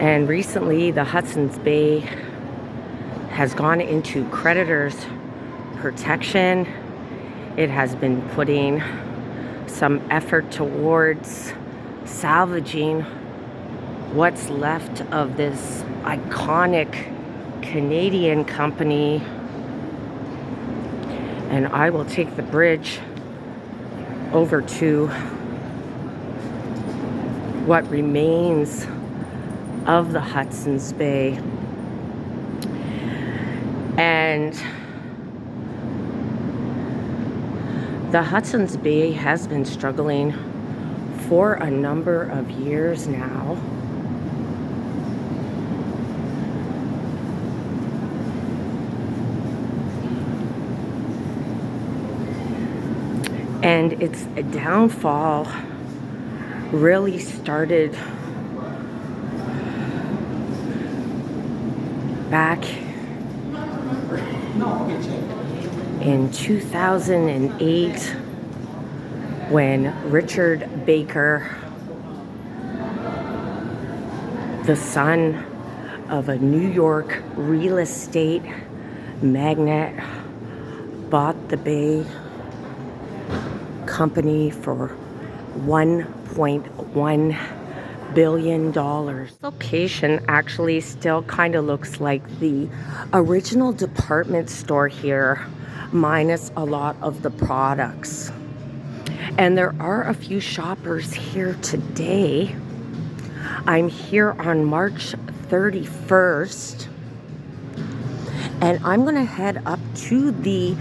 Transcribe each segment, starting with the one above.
And recently, the Hudson's Bay has gone into creditors' protection. It has been putting some effort towards salvaging what's left of this iconic Canadian company. And I will take the bridge over to what remains of the Hudson's Bay. And the Hudson's Bay has been struggling for a number of years now. And its downfall really started back in 2008 when Richard Baker, the son of a New York real estate magnate, bought the Bay company for $1.1 billion. Location actually still kind of looks like the original department store here, minus a lot of the products. And there are a few shoppers here today. I'm here on March 31st, and I'm gonna head up to the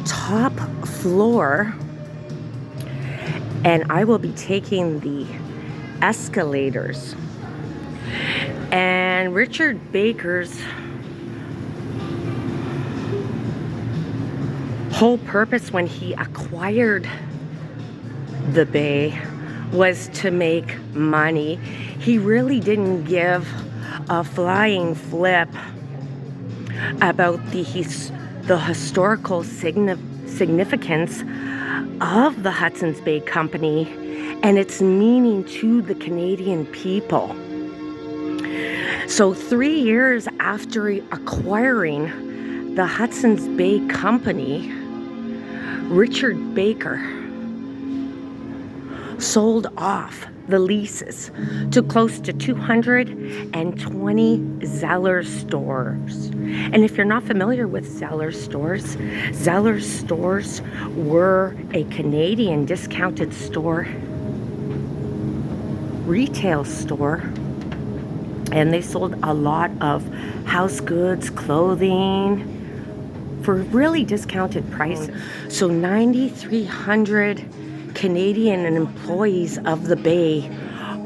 top floor, and I will be taking the escalators. And Richard Baker's whole purpose when he acquired the Bay was to make money. He really didn't give a flying flip about the historical significance of the Hudson's Bay Company and its meaning to the Canadian people. So 3 years after acquiring the Hudson's Bay Company, Richard Baker sold off the leases to close to 220 Zellers stores. And if you're not familiar with Zellers stores were a Canadian discounted store, retail store, and they sold a lot of house goods, clothing, for really discounted prices. So 9,300 Canadian employees of the Bay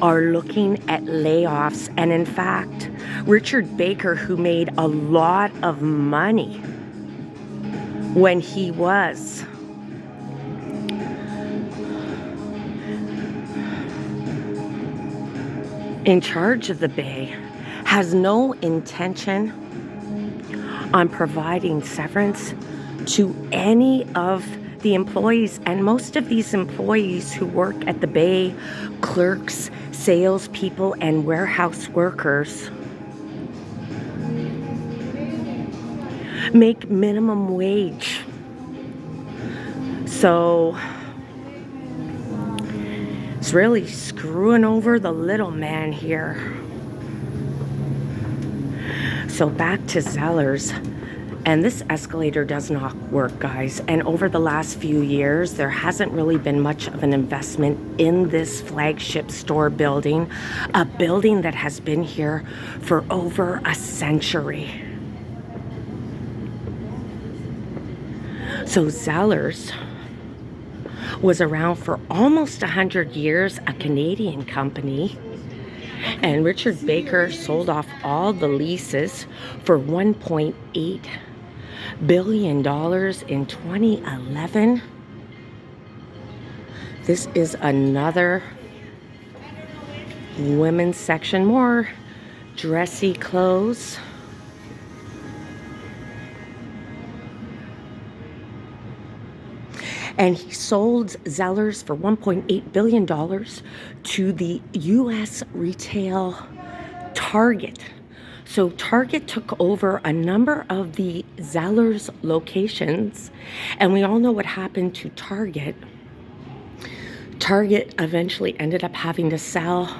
are looking at layoffs. And in fact, Richard Baker, who made a lot of money when he was in charge of the Bay, has no intention on providing severance to any of the employees. And most of these employees who work at the Bay, clerks, salespeople, and warehouse workers, make minimum wage. So it's really screwing over the little man here. So back to Zellers. And this escalator does not work, guys. And over the last few years, there hasn't really been much of an investment in this flagship store building, a building that has been here for over a century. So Zellers was around for almost 100 years, a Canadian company. And Richard Baker sold off all the leases for $1.8 billion in 2011. This is another women's section, more dressy clothes. And he sold Zellers for $1.8 billion to the U.S. retail Target. So Target took over a number of the Zellers locations, and we all know what happened to Target. Target eventually ended up having to sell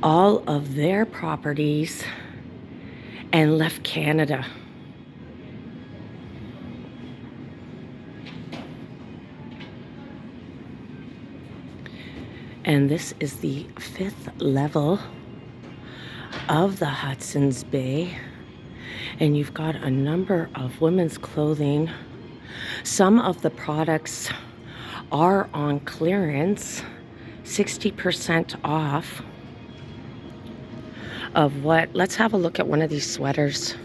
all of their properties and left Canada. And this is the 5th level of the Hudson's Bay. And you've got a number of women's clothing. Some of the products are on clearance, 60% off of what? Let's have a look at one of these sweaters.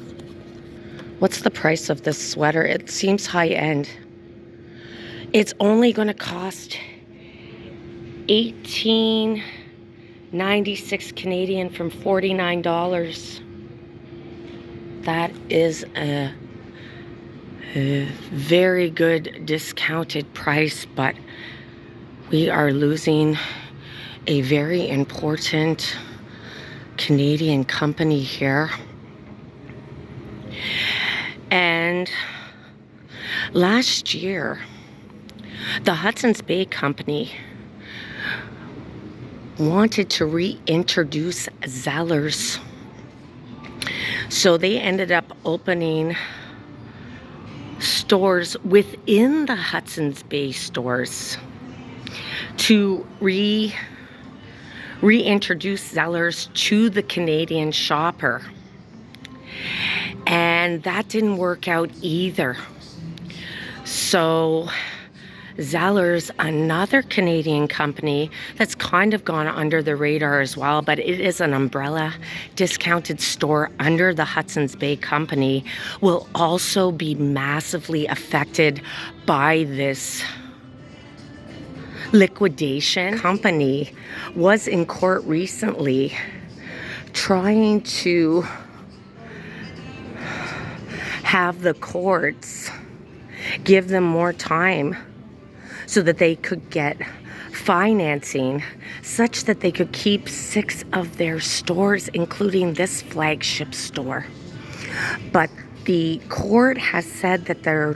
What's the price of this sweater? It seems high end. It's only going to cost $18.96 Canadian from $49. That is a very good discounted price, but we are losing a very important Canadian company here. And last year, the Hudson's Bay Company wanted to reintroduce Zellers. So they ended up opening stores within the Hudson's Bay stores to reintroduce Zellers to the Canadian shopper. And that didn't work out either. So Zellers, another Canadian company that's kind of gone under the radar as well, but it is an umbrella discounted store under the Hudson's Bay Company, will also be massively affected by this liquidation. Company was in court recently trying to have the courts give them more time so that they could get financing such that they could keep 6 of their stores, including this flagship store. But the court has said that their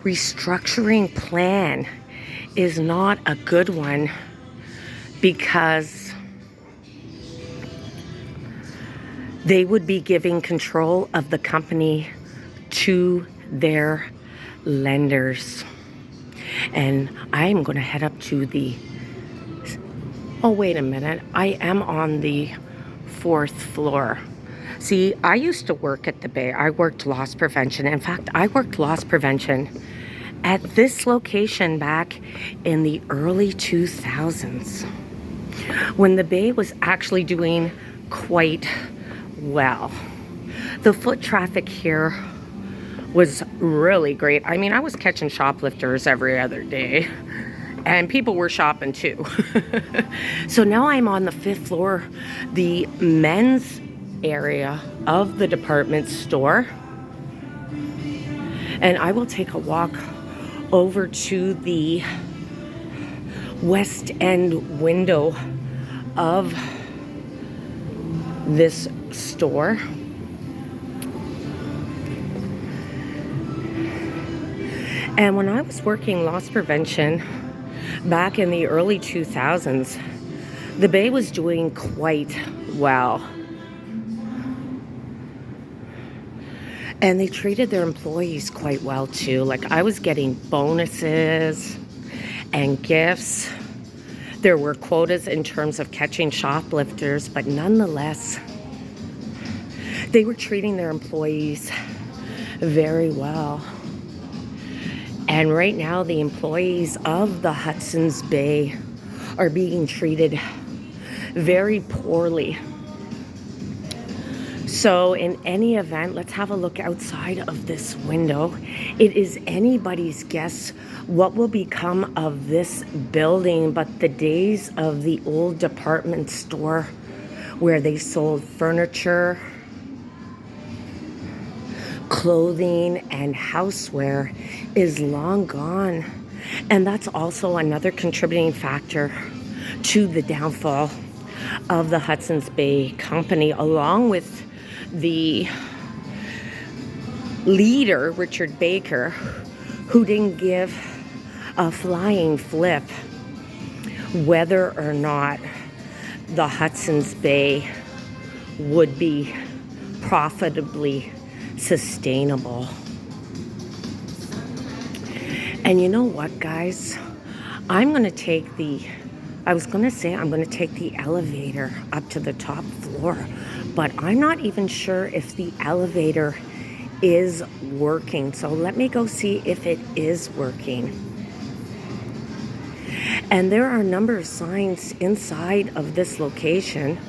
restructuring plan is not a good one because they would be giving control of the company to their lenders. And I'm going to head up to the... Oh, wait a minute. I am on the 4th floor. See, I used to work at the Bay. I worked loss prevention. In fact, I worked loss prevention at this location back in the early 2000s when the Bay was actually doing quite well. The foot traffic here was really great. I mean, I was catching shoplifters every other day, and people were shopping too. So now I'm on the 5th floor, the men's area of the department store, and I will take a walk over to the west end window of this store. And when I was working loss prevention back in the early 2000s, the Bay was doing quite well. And they treated their employees quite well too. Like, I was getting bonuses and gifts. There were quotas in terms of catching shoplifters, but nonetheless, they were treating their employees very well. And right now, the employees of the Hudson's Bay are being treated very poorly. So in any event, let's have a look outside of this window. It is anybody's guess what will become of this building, but the days of the old department store where they sold furniture, clothing, and houseware is long gone. And that's also another contributing factor to the downfall of the Hudson's Bay Company, along with the leader, Richard Baker, who didn't give a flying flip whether or not the Hudson's Bay would be profitably sustainable. And you know what, guys? I'm going to take the elevator up to the top floor, but I'm not even sure if the elevator is working. So let me go see if it is working. And there are a number of signs inside of this location.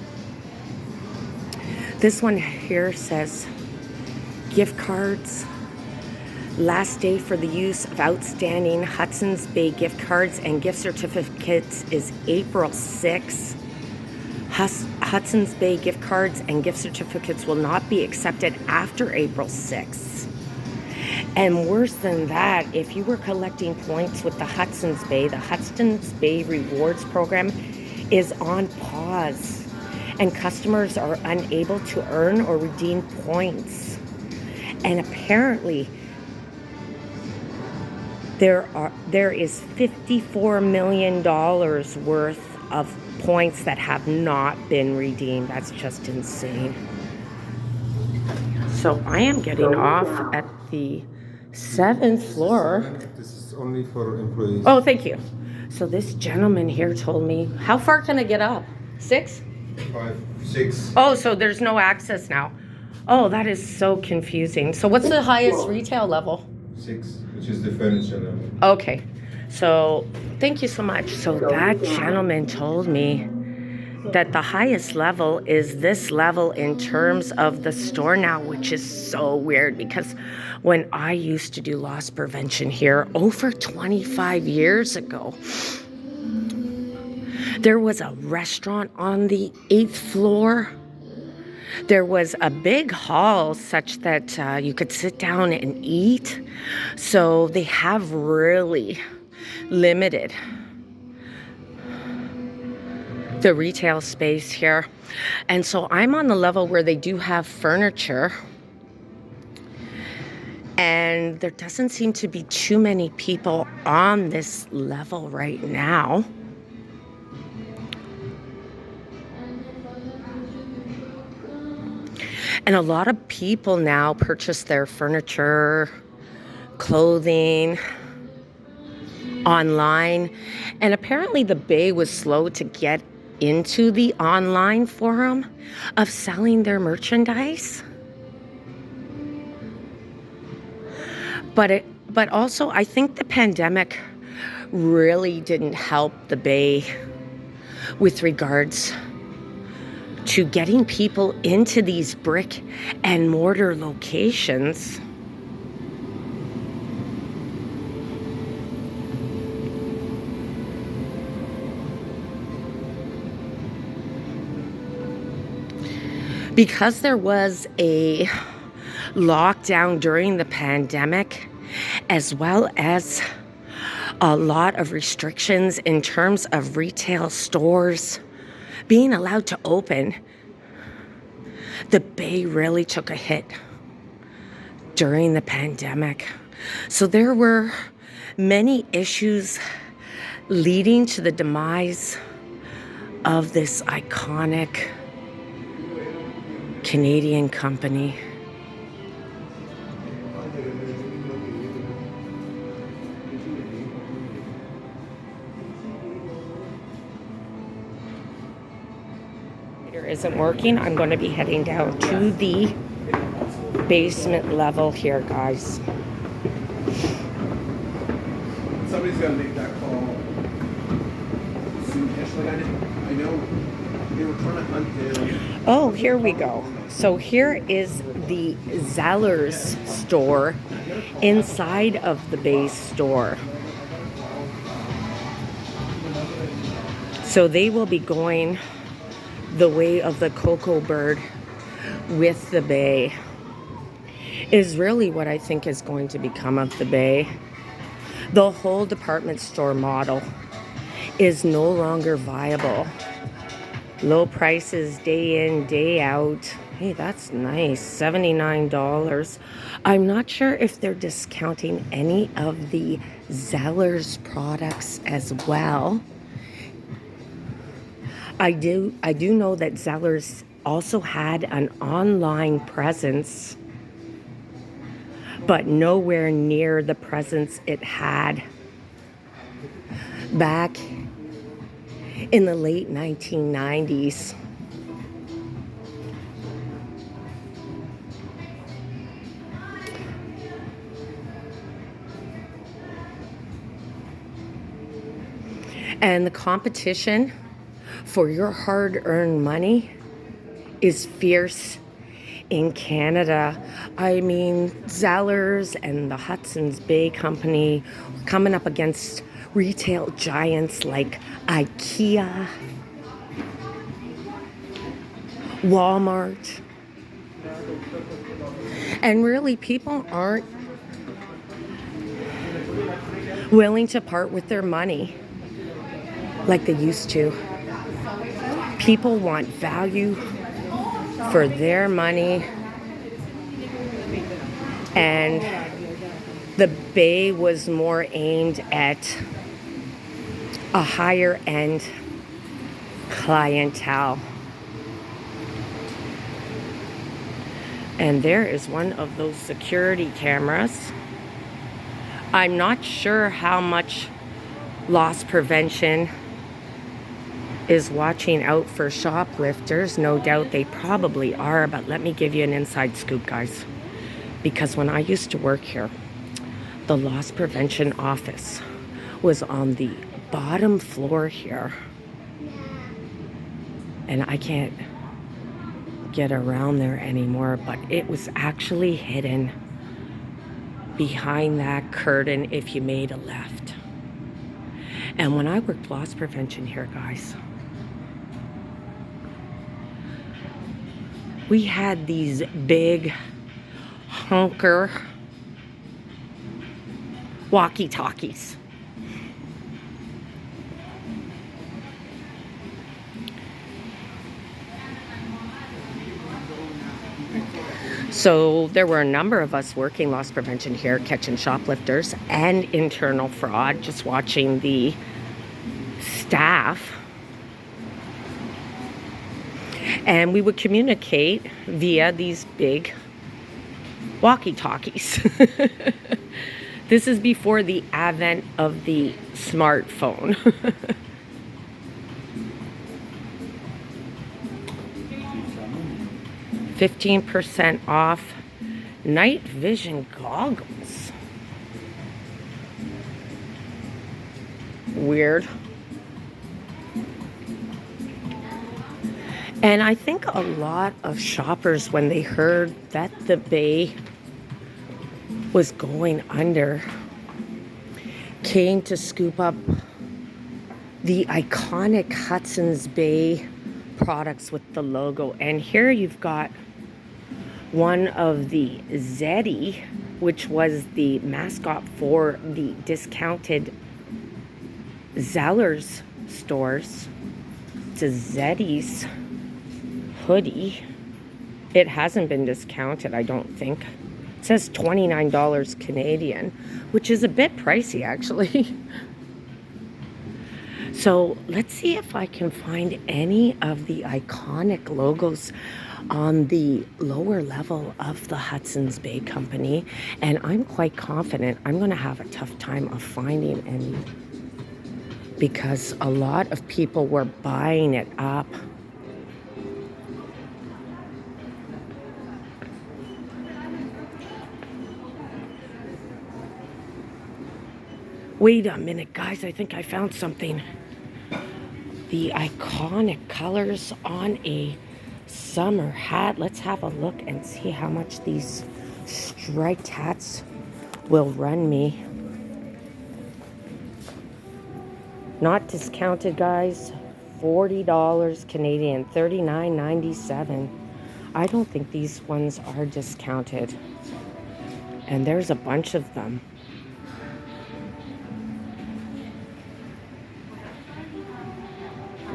This one here says gift cards. Last day for the use of outstanding Hudson's Bay gift cards and gift certificates is April 6th. Hudson's Bay gift cards and gift certificates will not be accepted after April 6th. And worse than that, if you were collecting points with the Hudson's Bay Rewards program is on pause, and customers are unable to earn or redeem points. And apparently, there is $54 million worth of points that have not been redeemed. That's just insane. So I am getting off at the 7th floor. This is only for employees. Oh, thank you. So this gentleman here told me, how far can I get up? 6? 5, 6. Oh, so there's no access now. Oh, that is so confusing. So what's the highest retail level? 6, which is the furniture level. Okay, so thank you so much. So that gentleman told me that the highest level is this level in terms of the store now, which is so weird because when I used to do loss prevention here over 25 years ago, there was a restaurant on the 8th floor. There was a big hall such that you could sit down and eat. So they have really limited the retail space here. And so I'm on the level where they do have furniture. And there doesn't seem to be too many people on this level right now. And a lot of people now purchase their furniture, clothing online. And apparently the Bay was slow to get into the online forum of selling their merchandise. But also I think the pandemic really didn't help the Bay with regards to getting people into these brick and mortar locations. Because there was a lockdown during the pandemic, as well as a lot of restrictions in terms of retail stores being allowed to open, the Bay really took a hit during the pandemic. So there were many issues leading to the demise of this iconic Canadian company. Isn't working. I'm going to be heading down to the basement level here, guys. Somebody's got to make that call soon-ish. Like I know they were trying to hunt down. Oh, here we go. So here is the Zellers store inside of the Bay store. So they will be going the way of the Cocoa Bird with the Bay, is really what I think is going to become of the Bay. The whole department store model is no longer viable. Low prices day in, day out. Hey, that's nice. $79. I'm not sure if they're discounting any of the Zellers products as well. I do know that Zellers also had an online presence, but nowhere near the presence it had back in the late 1990s. And the competition for your hard-earned money is fierce in Canada. I mean, Zellers and the Hudson's Bay Company coming up against retail giants like IKEA, Walmart. And really, people aren't willing to part with their money like they used to. People want value for their money, and the Bay was more aimed at a higher end clientele. And there is one of those security cameras. I'm not sure how much loss prevention is watching out for shoplifters. No doubt they probably are, but let me give you an inside scoop, guys. Because when I used to work here, the loss prevention office was on the bottom floor here. And I can't get around there anymore, but it was actually hidden behind that curtain if you made a left. And when I worked loss prevention here, guys, we had these big honker walkie-talkies. So there were a number of us working loss prevention here, catching shoplifters and internal fraud, just watching the staff. And we would communicate via these big walkie-talkies. This is before the advent of the smartphone. 15% off night vision goggles. Weird. And I think a lot of shoppers, when they heard that the Bay was going under, came to scoop up the iconic Hudson's Bay products with the logo. And here you've got one of the Zeddy, which was the mascot for the discounted Zellers stores. It's a Zeddy's hoodie. It hasn't been discounted, I don't think. It says $29 Canadian, which is a bit pricey, actually. So let's see if I can find any of the iconic logos on the lower level of the Hudson's Bay Company. And I'm quite confident I'm going to have a tough time of finding any, because a lot of people were buying it up. Wait a minute, guys. I think I found something. The iconic colors on a summer hat. Let's have a look and see how much these striped hats will run me. Not discounted, guys. $40 Canadian, $39.97. I don't think these ones are discounted. And there's a bunch of them.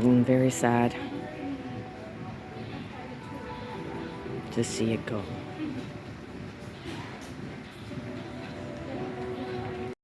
Very sad. to see it go.